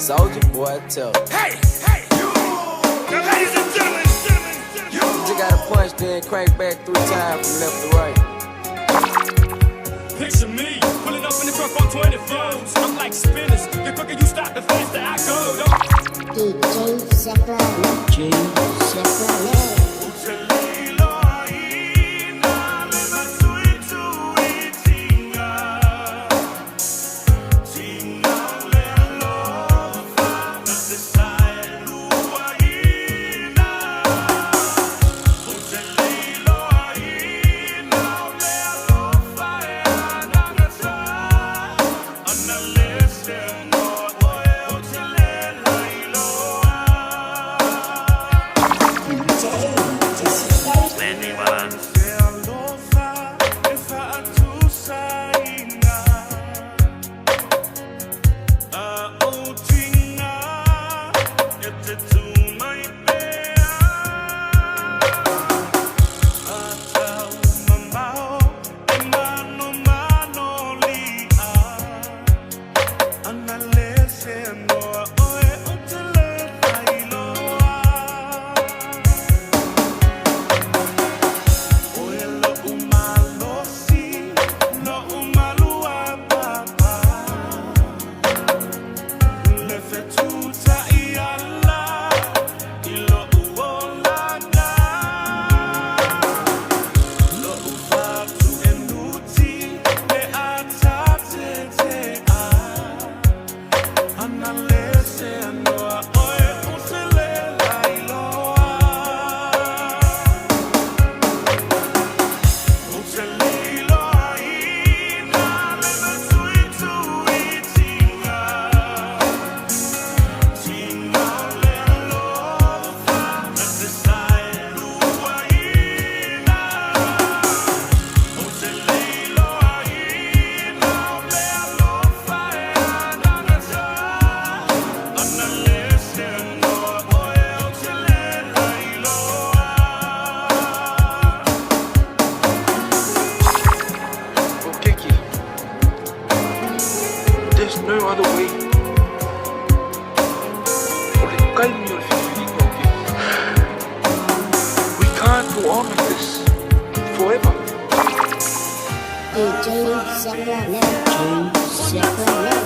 Soldier boy, tell me. Hey, hey, you! Now, ladies and gentlemen, You just gotta punch, then crank back 3 times from left to right. picture me pulling up in the truck on 24s. I'm like spinners. The quicker you stop, the faster I go. DeeJay Zaclla. There's no other way. Pour le calme, le fils we can't go on like this forever. DeeJay Zaclla.